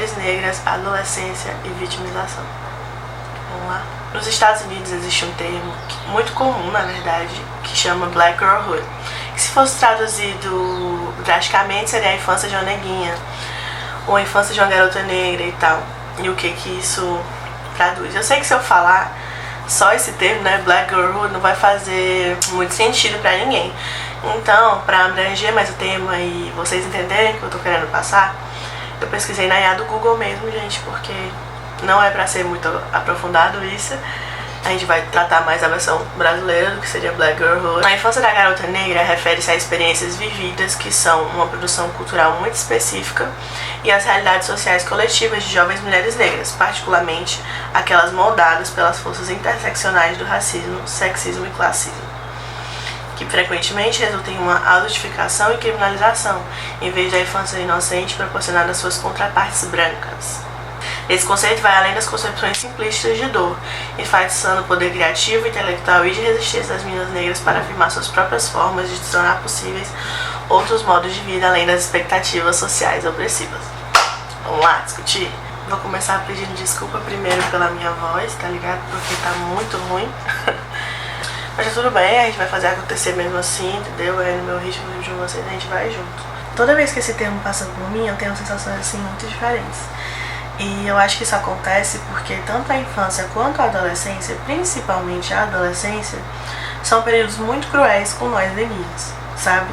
mulheres negras, adolescência e vitimização. Vamos lá? Nos Estados Unidos existe um termo muito comum, na verdade, que chama Black Girlhood, que se fosse traduzido drasticamente seria a infância de uma neguinha, ou a infância de uma garota negra e tal. E o que isso traduz? Eu sei que se eu falar só esse termo, né, Black Girlhood, não vai fazer muito sentido pra ninguém. Então, pra abranger mais o tema e vocês entenderem o que eu tô querendo passar, eu pesquisei na IA do Google mesmo, gente, porque não é pra ser muito aprofundado isso. A gente vai tratar mais a versão brasileira do que seria Black Girlhood. A infância da garota negra refere-se a experiências vividas que são uma produção cultural muito específica e às realidades sociais coletivas de jovens mulheres negras, particularmente aquelas moldadas pelas forças interseccionais do racismo, sexismo e classismo, que frequentemente resultam em uma adultificação e criminalização, em vez da infância inocente proporcionada às suas contrapartes brancas. Esse conceito vai além das concepções simplistas de dor, enfatizando o poder criativo, intelectual e de resistência das meninas negras para afirmar suas próprias formas de tornar possíveis outros modos de vida além das expectativas sociais opressivas. Vamos lá discutir? Vou começar pedindo desculpa primeiro pela minha voz, tá ligado? Porque tá muito ruim. Mas tá tudo bem, a gente vai fazer acontecer mesmo assim, entendeu? Aí no meu ritmo de vocês a gente vai junto. Toda vez que esse termo passa por mim, eu tenho sensações assim muito diferentes. E eu acho que isso acontece porque tanto a infância quanto a adolescência, principalmente a adolescência, são períodos muito cruéis com nós neguinhos, sabe?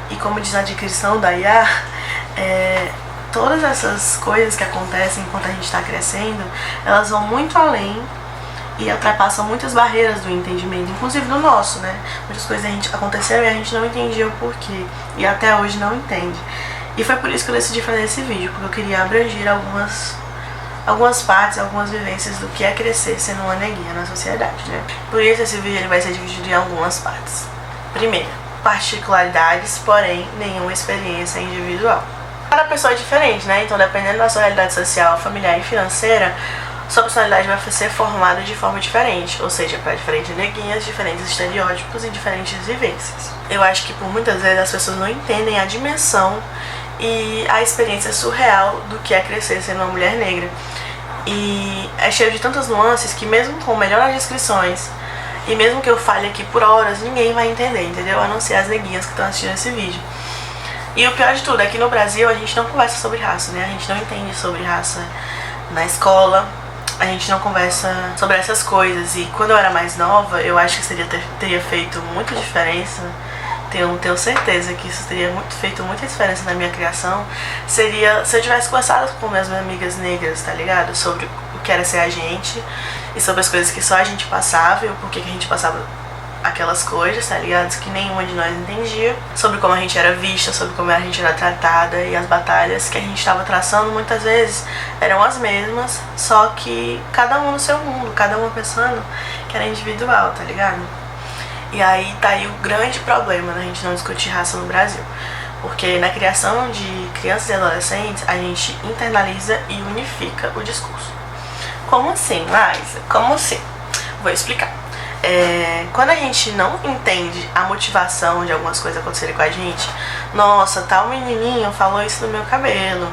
E como diz na descrição da IA, todas essas coisas que acontecem enquanto a gente está crescendo, elas vão muito além e ultrapassam muitas barreiras do entendimento, inclusive do nosso, né? Muitas coisas aconteceram e a gente não entendia o porquê, e até hoje não entende. E foi por isso que eu decidi fazer esse vídeo, porque eu queria abranger algumas partes, algumas vivências do que é crescer sendo uma neguinha na sociedade, né? Por isso esse vídeo ele vai ser dividido em algumas partes. Primeira, particularidades, porém nenhuma experiência individual. Cada pessoa é diferente, né? Então dependendo da sua realidade social, familiar e financeira, sua personalidade vai ser formada de forma diferente, ou seja, para diferentes neguinhas, diferentes estereótipos e diferentes vivências. Eu acho que por muitas vezes as pessoas não entendem a dimensão e a experiência surreal do que é crescer sendo uma mulher negra. E é cheio de tantas nuances que mesmo com melhores descrições, e mesmo que eu fale aqui por horas, ninguém vai entender, entendeu? A não ser as neguinhas que estão assistindo esse vídeo. E o pior de tudo é que no Brasil a gente não conversa sobre raça, né? A gente não entende sobre raça na escola, a gente não conversa sobre essas coisas. E quando eu era mais nova, eu acho que teria feito muita diferença. Tenho certeza que isso teria feito muita diferença na minha criação. Seria se eu tivesse conversado com minhas amigas negras, tá ligado? Sobre o que era ser a gente e sobre as coisas que só a gente passava e o porquê que a gente passava aquelas coisas, tá ligado? Que nenhuma de nós entendia. Sobre como a gente era vista, sobre como a gente era tratada, e as batalhas que a gente estava traçando muitas vezes eram as mesmas, só que cada um no seu mundo, cada uma pensando que era individual, tá ligado? E aí tá aí o grande problema da gente não discutir raça no Brasil. Porque na criação de crianças e adolescentes, a gente internaliza e unifica o discurso. Como assim, Liza? Como assim? Vou explicar. Quando a gente não entende a motivação de algumas coisas acontecerem com a gente, nossa, tal menininho falou isso no meu cabelo,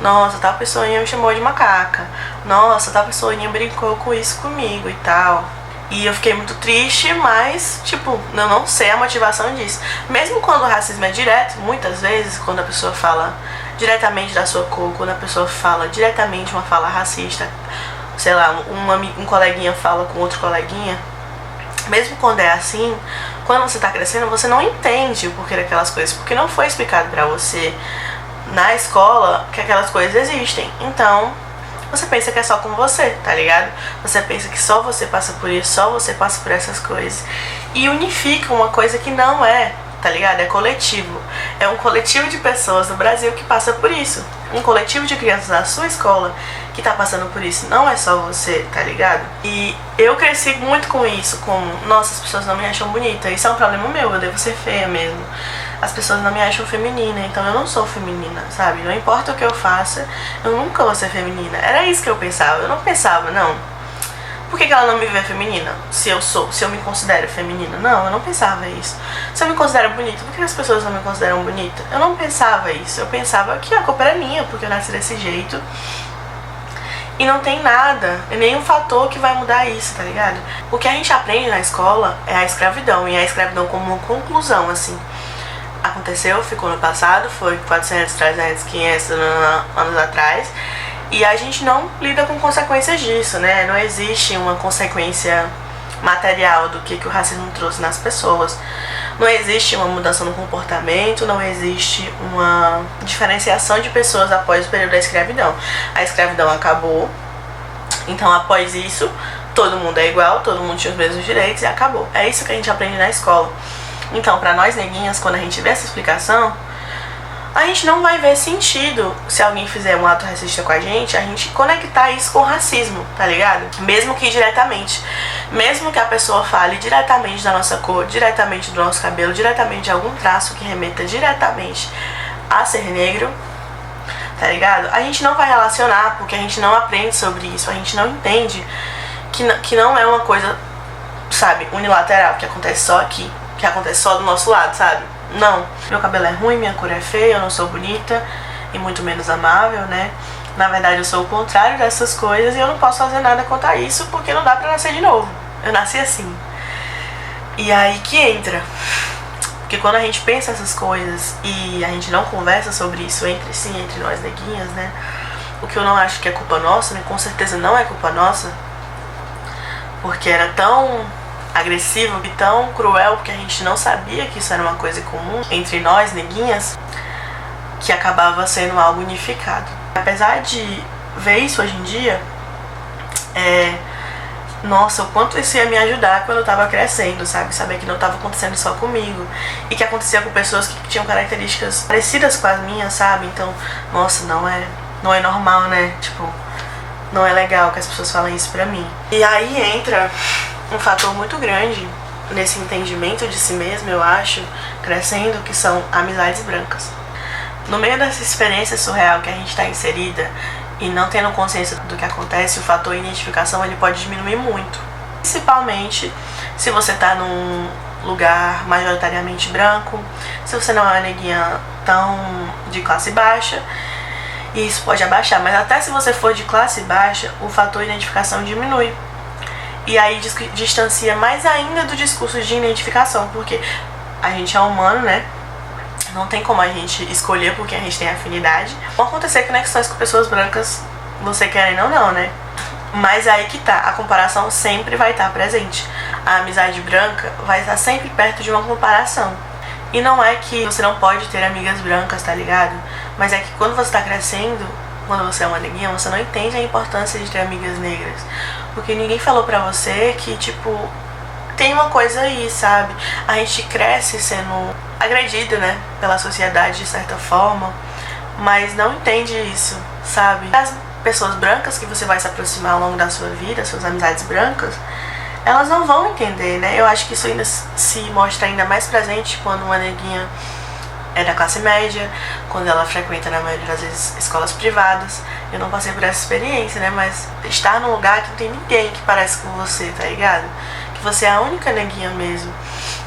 nossa, tal pessoinha me chamou de macaca, nossa, tal pessoinha brincou com isso comigo e tal. E eu fiquei muito triste, mas, tipo, eu não sei a motivação disso. Mesmo quando o racismo é direto, muitas vezes, quando a pessoa fala diretamente da sua cor, quando a pessoa fala diretamente uma fala racista, sei lá, um coleguinha fala com outro coleguinha, mesmo quando é assim, quando você tá crescendo, você não entende o porquê daquelas coisas, porque não foi explicado pra você na escola que aquelas coisas existem. Então, você pensa que é só com você, tá ligado? Você pensa que só você passa por isso, só você passa por essas coisas. E unifica uma coisa que não é, tá ligado? É coletivo. É um coletivo de pessoas no Brasil que passa por isso. Um coletivo de crianças na sua escola que tá passando por isso. Não é só você, tá ligado? E eu cresci muito com isso, nossa, as pessoas não me acham bonita. Isso é um problema meu, eu devo ser feia mesmo. As pessoas não me acham feminina, então eu não sou feminina, sabe? Não importa o que eu faça, eu nunca vou ser feminina. Era isso que eu pensava, eu não pensava, não. Por que ela não me vê feminina? Se eu me considero feminina? Não, eu não pensava isso. Se eu me considero bonita, por que as pessoas não me consideram bonita? Eu não pensava isso. Eu pensava que a culpa era minha, porque eu nasci desse jeito. E não tem nada, nenhum fator que vai mudar isso, tá ligado? O que a gente aprende na escola é a escravidão, e a escravidão como uma conclusão, assim. Aconteceu, ficou no passado, foi 400, 300, 500 anos atrás, e a gente não lida com consequências disso, né? Não existe uma consequência material do que o racismo trouxe nas pessoas. Não existe uma mudança no comportamento, não existe uma diferenciação de pessoas após o período da escravidão. A escravidão acabou, então após isso, todo mundo é igual, todo mundo tinha os mesmos direitos e acabou. É isso que a gente aprende na escola. Então, pra nós neguinhas, quando a gente vê essa explicação, a gente não vai ver sentido, se alguém fizer um ato racista com a gente conectar isso com racismo, tá ligado? Mesmo que diretamente. Mesmo que a pessoa fale diretamente da nossa cor, diretamente do nosso cabelo, diretamente de algum traço que remeta diretamente a ser negro, tá ligado? A gente não vai relacionar, porque a gente não aprende sobre isso, a gente não entende que não é uma coisa, sabe, unilateral, que acontece só aqui, que acontece só do nosso lado, sabe? Não, meu cabelo é ruim, minha cor é feia, eu não sou bonita e muito menos amável, né? Na verdade eu sou o contrário dessas coisas e eu não posso fazer nada contra isso porque não dá pra nascer de novo. Eu nasci assim. E aí que entra. Porque quando a gente pensa essas coisas e a gente não conversa sobre isso entre nós neguinhas, né? O que eu não acho que é culpa nossa, né? Com certeza não é culpa nossa. Porque era tão agressivo e tão cruel, porque a gente não sabia que isso era uma coisa comum entre nós, neguinhas, que acabava sendo algo unificado. Apesar de ver isso hoje em dia, nossa, o quanto isso ia me ajudar quando eu tava crescendo, sabe? Saber que não tava acontecendo só comigo e que acontecia com pessoas que tinham características parecidas com as minhas, sabe? Então, nossa, não é normal, né? Tipo, não é legal que as pessoas falem isso pra mim. E aí entra um fator muito grande nesse entendimento de si mesmo, eu acho, crescendo, que são amizades brancas. No meio dessa experiência surreal que a gente está inserida e não tendo consciência do que acontece, o fator identificação ele pode diminuir muito. Principalmente se você está num lugar majoritariamente branco, se você não é uma neguinha tão de classe baixa, isso pode abaixar, mas até se você for de classe baixa, o fator identificação diminui. E aí distancia mais ainda do discurso de identificação, porque a gente é humano, né? Não tem como a gente escolher por quem a gente tem afinidade. Vão acontecer conexões com pessoas brancas, você querendo ou não, né? Mas aí que tá, a comparação sempre vai estar presente. A amizade branca vai estar sempre perto de uma comparação. E não é que você não pode ter amigas brancas, tá ligado? Mas é que quando você tá crescendo, quando você é uma neguinha, você não entende a importância de ter amigas negras. Porque ninguém falou pra você que, tipo, tem uma coisa aí, sabe? A gente cresce sendo agredido, né? Pela sociedade de certa forma, mas não entende isso, sabe? As pessoas brancas que você vai se aproximar ao longo da sua vida, suas amizades brancas, elas não vão entender, né? Eu acho que isso ainda se mostra ainda mais presente quando uma neguinha é da classe média, quando ela frequenta, na maioria das vezes, escolas privadas. Eu não passei por essa experiência, né? Mas estar num lugar que não tem ninguém que parece com você, tá ligado? Que você é a única neguinha mesmo.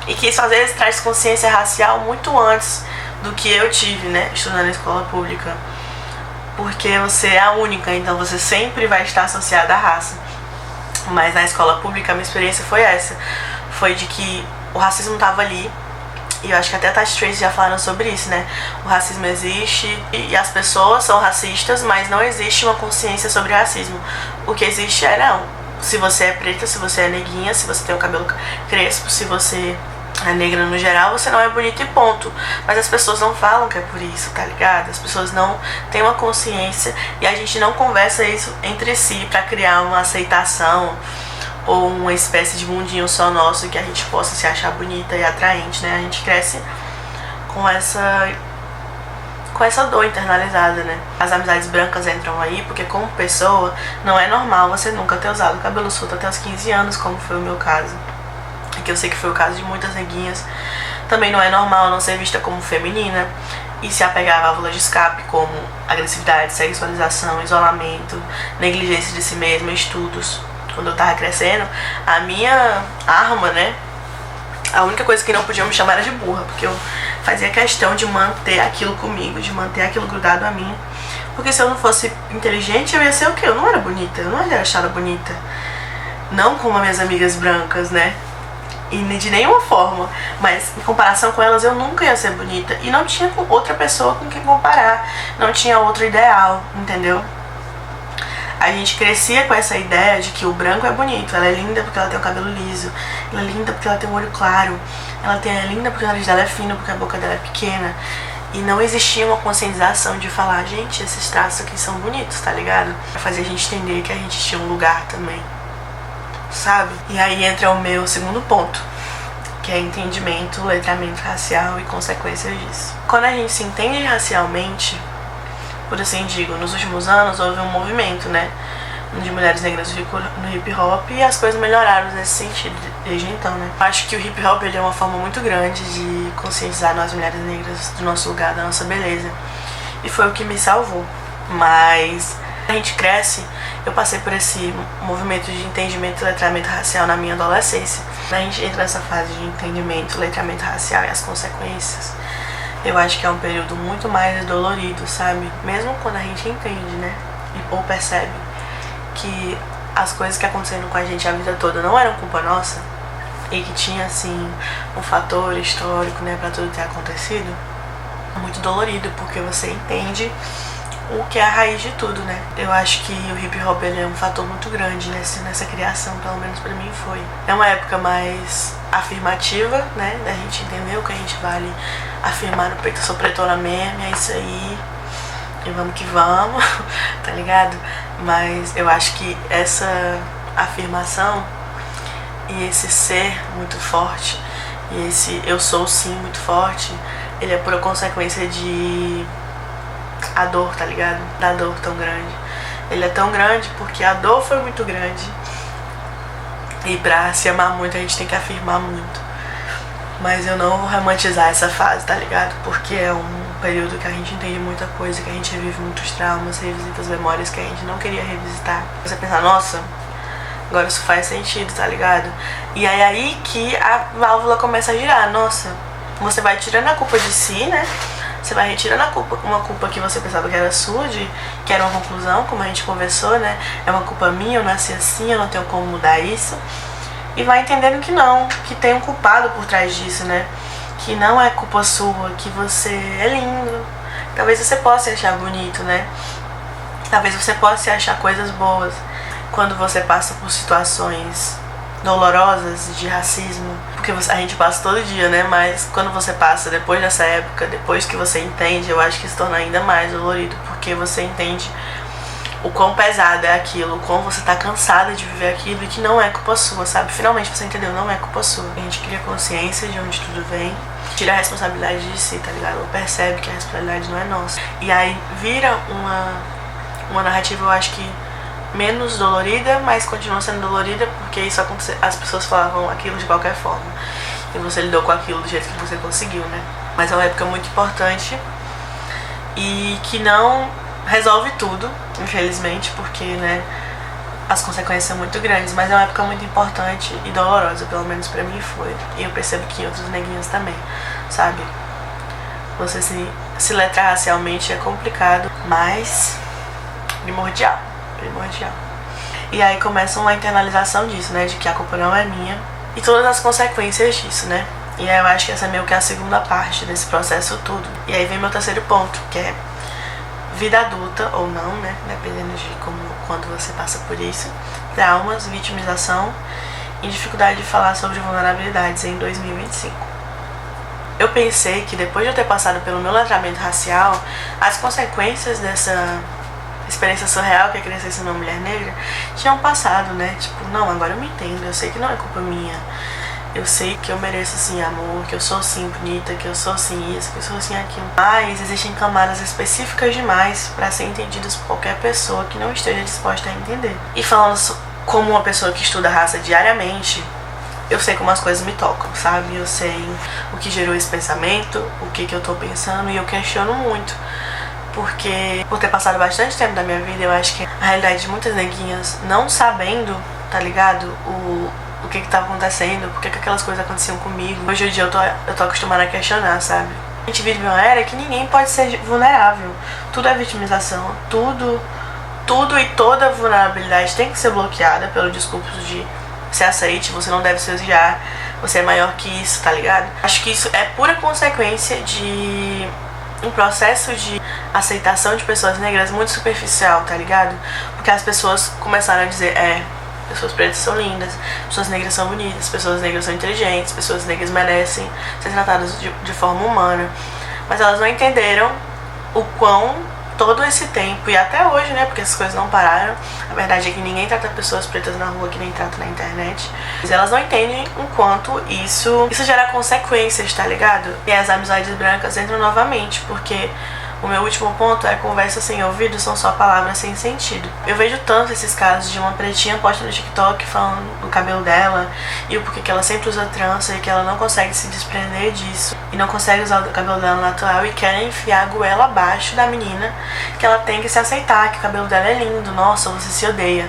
E que isso às vezes traz consciência racial muito antes do que eu tive, né? Estudando em escola pública. Porque você é a única, então você sempre vai estar associada à raça. Mas na escola pública a minha experiência foi essa. Foi de que o racismo tava ali. E eu acho que até a Tati Tracy já falaram sobre isso, né? O racismo existe e as pessoas são racistas, mas não existe uma consciência sobre racismo. O que existe é, não, se você é preta, se você é neguinha, se você tem o cabelo crespo, se você é negra no geral, você não é bonita e ponto. Mas as pessoas não falam que é por isso, tá ligado? As pessoas não têm uma consciência e a gente não conversa isso entre si pra criar uma aceitação ou uma espécie de mundinho só nosso que a gente possa se achar bonita e atraente, né? A gente cresce com essa dor internalizada, né? As amizades brancas entram aí porque como pessoa não é normal você nunca ter usado cabelo solto até os 15 anos, como foi o meu caso. E que eu sei que foi o caso de muitas neguinhas. Também não é normal não ser vista como feminina e se apegar a válvulas de escape como agressividade, sexualização, isolamento, negligência de si mesma, estudos, quando eu tava crescendo, a minha arma, né, a única coisa que não podiam me chamar era de burra, porque eu fazia questão de manter aquilo comigo, de manter aquilo grudado a mim. Porque se eu não fosse inteligente, eu ia ser o quê? Eu não era bonita, eu não era achada bonita. Não como as minhas amigas brancas, né? E de nenhuma forma. Mas em comparação com elas, eu nunca ia ser bonita. E não tinha outra pessoa com quem comparar. Não tinha outro ideal, entendeu? A gente crescia com essa ideia de que o branco é bonito. Ela é linda porque ela tem o cabelo liso. Ela é linda porque ela tem o olho claro. Ela é linda porque o nariz dela é fino, porque a boca dela é pequena. E não existia uma conscientização de falar, gente, esses traços aqui são bonitos, tá ligado? Pra fazer a gente entender que a gente tinha um lugar também, sabe? E aí entra o meu segundo ponto, que é entendimento, letramento racial e consequências disso. Quando a gente se entende racialmente, por assim digo, nos últimos anos houve um movimento, né, de mulheres negras no hip hop, e as coisas melhoraram nesse sentido desde então, né. Acho que o hip hop ele é uma forma muito grande de conscientizar nós mulheres negras do nosso lugar, da nossa beleza, e foi o que me salvou. Mas a gente cresce, eu passei por esse movimento de entendimento e letramento racial na minha adolescência. A gente entra nessa fase de entendimento, letramento racial e as consequências. Eu acho que é um período muito mais dolorido, sabe? Mesmo quando a gente entende, né? Ou percebe que as coisas que aconteceram com a gente a vida toda não eram culpa nossa e que tinha, assim, um fator histórico, né, pra tudo ter acontecido. É muito dolorido, porque você entende o que é a raiz de tudo, né? Eu acho que o hip hop ele é um fator muito grande nessa criação, pelo menos pra mim foi. É uma época mais afirmativa, né? Da gente entender o que a gente vale, afirmar no peito, eu sou pretona mesmo, é isso aí, e vamos que vamos, tá ligado? Mas eu acho que essa afirmação e esse ser muito forte, e esse eu sou sim muito forte, ele é por consequência de a dor, tá ligado? Da dor tão grande. Ele é tão grande porque a dor foi muito grande. E pra se amar muito a gente tem que afirmar muito. Mas eu não vou romantizar essa fase, tá ligado? Porque é um período que a gente entende muita coisa, que a gente revive muitos traumas, revisita as memórias que a gente não queria revisitar. Você pensa, nossa, agora isso faz sentido, tá ligado? E é aí que a válvula começa a girar. Nossa, você vai tirando a culpa de si, né? Você vai retirando a culpa, uma culpa que você pensava que era sua, que era uma conclusão, como a gente conversou, né? É uma culpa minha, eu nasci assim, eu não tenho como mudar isso. E vai entendendo que não, que tem um culpado por trás disso, né? Que não é culpa sua, que você é lindo. Talvez você possa se achar bonito, né? Talvez você possa se achar coisas boas. Quando você passa por situações dolorosas de racismo, porque a gente passa todo dia, né? Mas quando você passa depois dessa época, depois que você entende, eu acho que se torna ainda mais dolorido, porque você entende o quão pesado é aquilo, o quão você tá cansada de viver aquilo e que não é culpa sua, sabe? Finalmente você entendeu, não é culpa sua. A gente cria consciência de onde tudo vem, tira a responsabilidade de si, tá ligado? Ou percebe que a responsabilidade não é nossa. E aí vira uma narrativa, eu acho que menos dolorida, mas continua sendo dolorida, porque isso aconteceu, as pessoas falavam aquilo de qualquer forma e você lidou com aquilo do jeito que você conseguiu, né? Mas é uma época muito importante e que não resolve tudo, infelizmente, porque, né, as consequências são muito grandes, mas é uma época muito importante e dolorosa, pelo menos pra mim foi, e eu percebo que em outros neguinhos também, sabe? Você se letrar racialmente é complicado, mas primordial. E aí começa uma internalização disso, né? De que a culpa não é minha. E todas as consequências disso, né? E aí eu acho que essa é meio que a segunda parte desse processo todo. E aí vem meu terceiro ponto, que é vida adulta ou não, né? Dependendo de quando você passa por isso. Traumas, vitimização e dificuldade de falar sobre vulnerabilidades em 2025. Eu pensei que depois de eu ter passado pelo meu letramento racial, as consequências dessa experiência surreal que é crescer sendo uma mulher negra tinham passado, né? Tipo, não, agora eu me entendo, eu sei que não é culpa minha, eu sei que eu mereço sim amor, que eu sou sim bonita, que eu sou sim isso, que eu sou sim aquilo. Mas existem camadas específicas demais para ser entendidas por qualquer pessoa que não esteja disposta a entender. E falando como uma pessoa que estuda raça diariamente, eu sei como as coisas me tocam, sabe? Eu sei o que gerou esse pensamento, o que eu tô pensando, e eu questiono muito. Porque por ter passado bastante tempo da minha vida, eu acho que a realidade de muitas neguinhas não sabendo tá ligado? O que tava acontecendo, por que aquelas coisas aconteciam comigo. Hoje em dia eu tô acostumada a questionar, sabe? A gente vive uma era que ninguém pode ser vulnerável. Tudo é vitimização, tudo e toda vulnerabilidade tem que ser bloqueada pelo discurso de se aceite, você não deve se odiar, você é maior que isso, tá ligado? Acho que isso é pura consequência de um processo de aceitação de pessoas negras muito superficial, tá ligado? Porque as pessoas começaram a dizer, pessoas pretas são lindas, pessoas negras são bonitas, pessoas negras são inteligentes, pessoas negras merecem ser tratadas de forma humana. Mas elas não entenderam o quão todo esse tempo, e até hoje, né, porque essas coisas não pararam. A verdade é que ninguém trata pessoas pretas na rua que nem trata na internet. Mas elas não entendem o quanto isso gera consequências, tá ligado? E as amizades brancas entram novamente, porque o meu último ponto é conversa sem ouvido são só palavras sem sentido. Eu vejo tanto esses casos de uma pretinha posta no TikTok falando do cabelo dela e o porquê que ela sempre usa trança e que ela não consegue se desprender disso e não consegue usar o cabelo dela natural e querem enfiar a goela abaixo da menina, que ela tem que se aceitar, que o cabelo dela é lindo, nossa, você se odeia,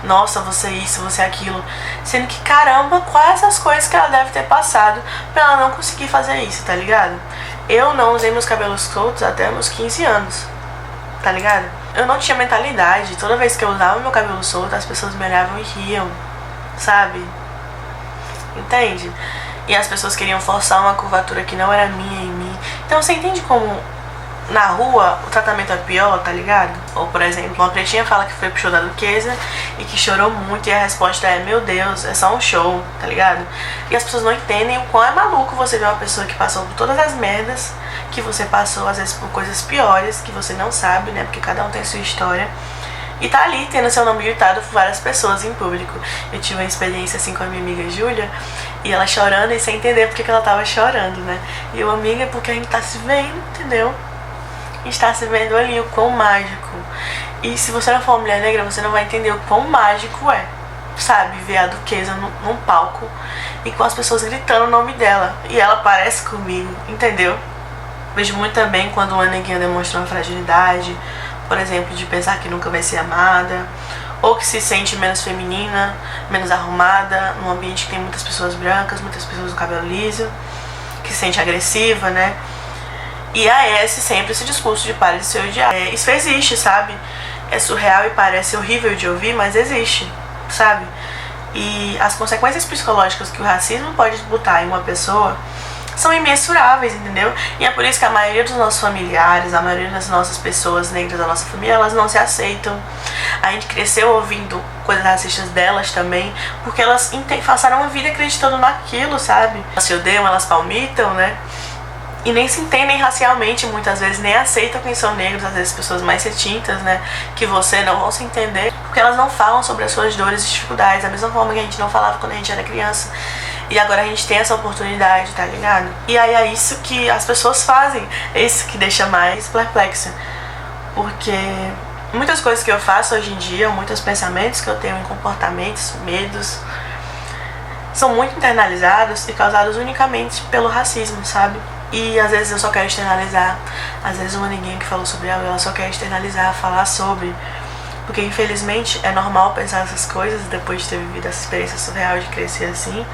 nossa, você isso, você aquilo, sendo que caramba, quais as coisas que ela deve ter passado pra ela não conseguir fazer isso, tá ligado? Eu não usei meus cabelos soltos até meus 15 anos, tá ligado? Eu não tinha mentalidade, toda vez que eu usava meu cabelo solto, as pessoas me olhavam e riam, sabe? Entende? E as pessoas queriam forçar uma curvatura que não era minha em mim. Então você entende como na rua o tratamento é pior, tá ligado? Ou, por exemplo, uma pretinha fala que foi pro show da Duquesa e que chorou muito e a resposta é, meu Deus, é só um show, tá ligado? E as pessoas não entendem o quão é maluco você ver uma pessoa que passou por todas as merdas que você passou, às vezes por coisas piores que você não sabe, né? Porque cada um tem sua história. E tá ali tendo seu nome gritado por várias pessoas em público. Eu tive uma experiência assim com a minha amiga Júlia, e ela chorando e sem entender porque que ela tava chorando, né? E eu, amiga, porque a gente tá se vendo, entendeu? Está se vendo ali o quão mágico. E se você não for uma mulher negra, você não vai entender o quão mágico é, sabe? Ver a Duquesa num palco e com as pessoas gritando o nome dela. E ela parece comigo, entendeu? Vejo muito também quando uma neguinha demonstra uma fragilidade, por exemplo, de pensar que nunca vai ser amada, ou que se sente menos feminina, menos arrumada, num ambiente que tem muitas pessoas brancas, muitas pessoas com cabelo liso, que se sente agressiva, né? E sempre esse discurso de pare de se odiar. Isso existe, sabe? É surreal e parece horrível de ouvir, mas existe, sabe? E as consequências psicológicas que o racismo pode botar em uma pessoa são imensuráveis, entendeu? E é por isso que a maioria dos nossos familiares, a maioria das nossas pessoas negras da nossa família, elas não se aceitam. A gente cresceu ouvindo coisas racistas delas também, porque elas passaram uma vida acreditando naquilo, sabe? Elas se odeiam, elas palmitam, né? E nem se entendem racialmente, muitas vezes nem aceitam quem são negros, às vezes pessoas mais retintas, né, que você não vão se entender, porque elas não falam sobre as suas dores e dificuldades, da mesma forma que a gente não falava quando a gente era criança. E agora a gente tem essa oportunidade, tá ligado? E aí é isso que as pessoas fazem, é isso que deixa mais perplexa, porque muitas coisas que eu faço hoje em dia, muitos pensamentos que eu tenho em comportamentos, medos, são muito internalizados e causados unicamente pelo racismo, sabe? E às vezes eu só quero externalizar, às vezes uma ninguém que falou sobre algo, ela só quer externalizar, falar sobre, porque infelizmente é normal pensar essas coisas depois de ter vivido essa experiência surreal de crescer assim,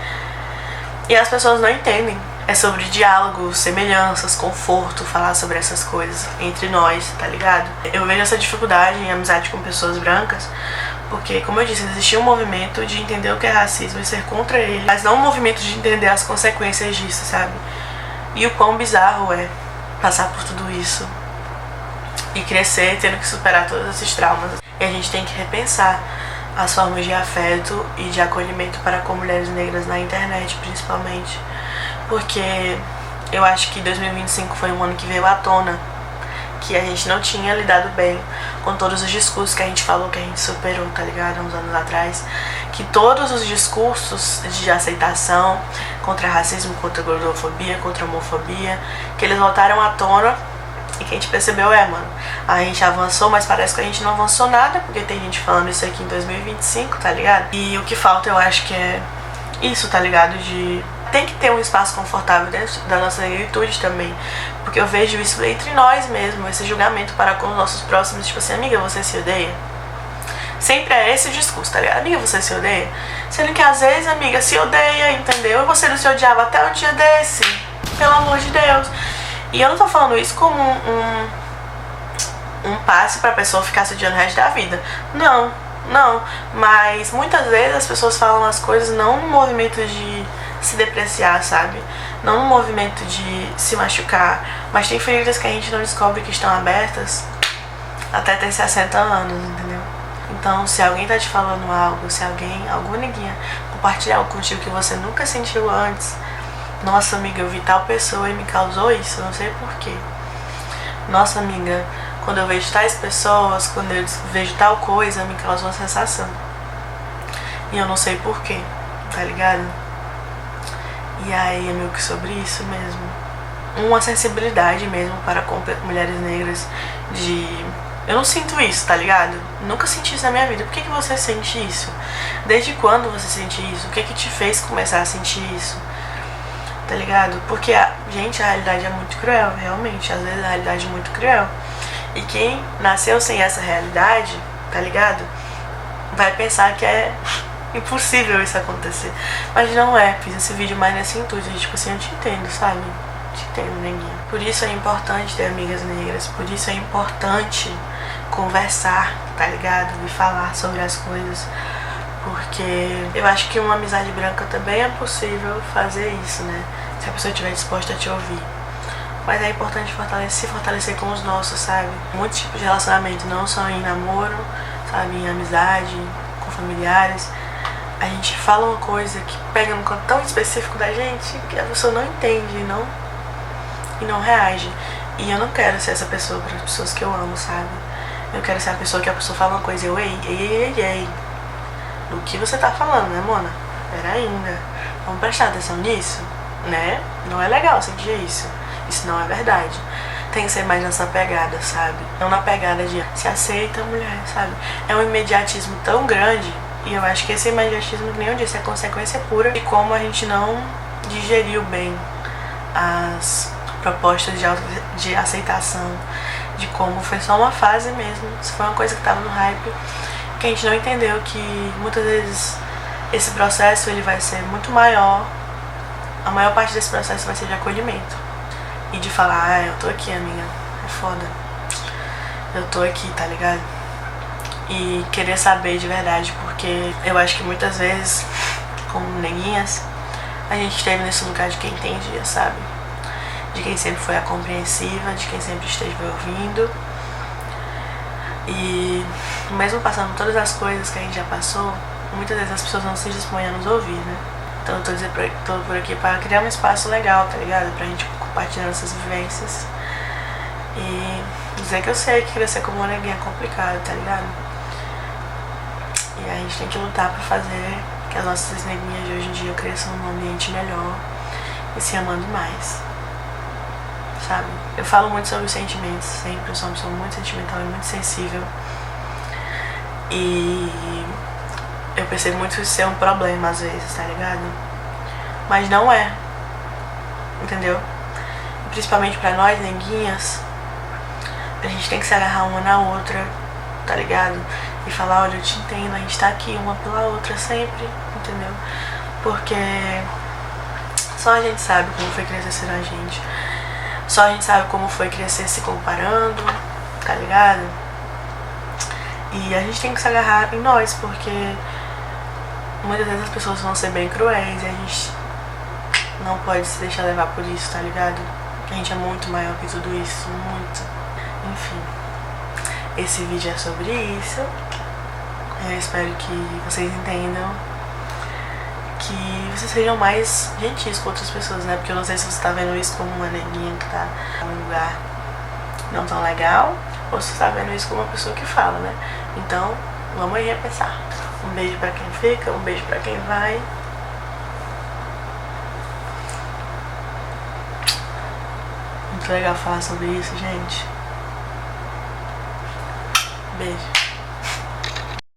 e as pessoas não entendem. É sobre diálogo, semelhanças, conforto, falar sobre essas coisas entre nós, tá ligado? Eu vejo essa dificuldade em amizade com pessoas brancas, porque, como eu disse, existia um movimento de entender o que é racismo e ser contra ele, mas não um movimento de entender as consequências disso, sabe? E o quão bizarro é passar por tudo isso e crescer tendo que superar todos esses traumas. E a gente tem que repensar as formas de afeto e de acolhimento para com mulheres negras na internet, principalmente. Porque eu acho que 2025 foi um ano que veio à tona que a gente não tinha lidado bem com todos os discursos que a gente falou que a gente superou, tá ligado? Uns anos atrás. Que todos os discursos de aceitação contra racismo, contra gordofobia, contra homofobia, que eles voltaram à tona e que a gente percebeu, mano, a gente avançou, mas parece que a gente não avançou nada, porque tem gente falando isso aqui em 2025, tá ligado? E o que falta, eu acho que é isso, tá ligado? Tem que ter um espaço confortável dentro da nossa negritude também, porque eu vejo isso entre nós mesmo, esse julgamento para com os nossos próximos, tipo assim, amiga, você se odeia? Sempre é esse o discurso, tá ligado? Amiga, você se odeia? Sendo que às vezes, amiga, se odeia, entendeu? E você não se odiava até um dia desse. Pelo amor de Deus. E eu não tô falando isso como um passe pra pessoa ficar se odiando o resto da vida. Não. Mas muitas vezes as pessoas falam as coisas não no movimento de se depreciar, sabe? Não no movimento de se machucar. Mas tem feridas que a gente não descobre que estão abertas até ter 60 anos, entendeu? Então, se alguém tá te falando algo, se alguma neguinha compartilhar algo contigo que você nunca sentiu antes, nossa amiga, eu vi tal pessoa e me causou isso, não sei porquê. Nossa amiga, quando eu vejo tais pessoas, quando eu vejo tal coisa, me causa uma sensação. E eu não sei porquê, tá ligado? E aí é meio que sobre isso mesmo. Uma sensibilidade mesmo para com mulheres negras de... Eu não sinto isso, tá ligado? Nunca senti isso na minha vida. Por que você sente isso? Desde quando você sente isso? O que te fez começar a sentir isso? Tá ligado? Porque, gente, a realidade é muito cruel, realmente. Às vezes a realidade é muito cruel. E quem nasceu sem essa realidade, tá ligado? Vai pensar que é impossível isso acontecer. Mas não é. Fiz esse vídeo mais nesse intuito. Tipo assim, eu te entendo, sabe? Te entendo, neguinha. Por isso é importante ter amigas negras. Por isso é importante conversar, tá ligado? E falar sobre as coisas. Porque eu acho que uma amizade branca também é possível fazer isso, né? Se a pessoa estiver disposta a te ouvir. Mas é importante se fortalecer com os nossos, sabe? Muitos tipos de relacionamento, não só em namoro, sabe? Em amizade, com familiares. A gente fala uma coisa que pega num canto tão específico da gente que a pessoa não entende e não reage. E eu não quero ser essa pessoa para as pessoas que eu amo, sabe? Eu quero ser a pessoa que a pessoa fala uma coisa e eu, ei. Do que você tá falando, né, Mona? Pera ainda. Vamos prestar atenção nisso, né? Não é legal sentir isso. Isso não é verdade. Tem que ser mais nessa pegada, sabe? Não na pegada de se aceita, mulher, sabe? É um imediatismo tão grande. E eu acho que esse imediatismo, que nem eu disse, é consequência pura de como a gente não digeriu bem as propostas de aceitação. De como foi só uma fase mesmo. Isso foi uma coisa que tava no hype. Que a gente não entendeu que muitas vezes esse processo ele vai ser muito maior. A maior parte desse processo vai ser de acolhimento. E de falar, eu tô aqui, amiga. É foda. Eu tô aqui, tá ligado? E querer saber de verdade, porque eu acho que muitas vezes, como neguinhas, a gente esteve nesse lugar de quem entendia, sabe? De quem sempre foi a compreensiva, de quem sempre esteve ouvindo. E mesmo passando todas as coisas que a gente já passou, muitas vezes as pessoas não se dispõem a nos ouvir, né? Então eu tô por aqui para criar um espaço legal, tá ligado? Pra gente compartilhar essas vivências. E dizer que eu sei que crescer como uma neguinha é complicado, tá ligado? E a gente tem que lutar pra fazer que as nossas neguinhas de hoje em dia cresçam num ambiente melhor e se amando mais, sabe? Eu falo muito sobre os sentimentos, sempre. Eu sou uma pessoa muito sentimental e muito sensível. E eu percebo muito isso ser um problema às vezes, tá ligado? Mas não é, entendeu? E principalmente pra nós, neguinhas, a gente tem que se agarrar uma na outra, tá ligado? E falar, olha, eu te entendo, a gente tá aqui uma pela outra sempre, entendeu? Porque só a gente sabe como foi crescer sendo a gente. Só a gente sabe como foi crescer se comparando, tá ligado? E a gente tem que se agarrar em nós, porque muitas vezes as pessoas vão ser bem cruéis e a gente não pode se deixar levar por isso, tá ligado? A gente é muito maior que tudo isso, muito. Enfim, esse vídeo é sobre isso. Eu espero que vocês entendam, que vocês sejam mais gentis com outras pessoas, né? Porque eu não sei se você tá vendo isso como uma neguinha que tá num lugar não tão legal, ou se você tá vendo isso como uma pessoa que fala, né? Então, vamos aí repensar. Um beijo pra quem fica, um beijo pra quem vai. Muito legal falar sobre isso, gente. Beijo.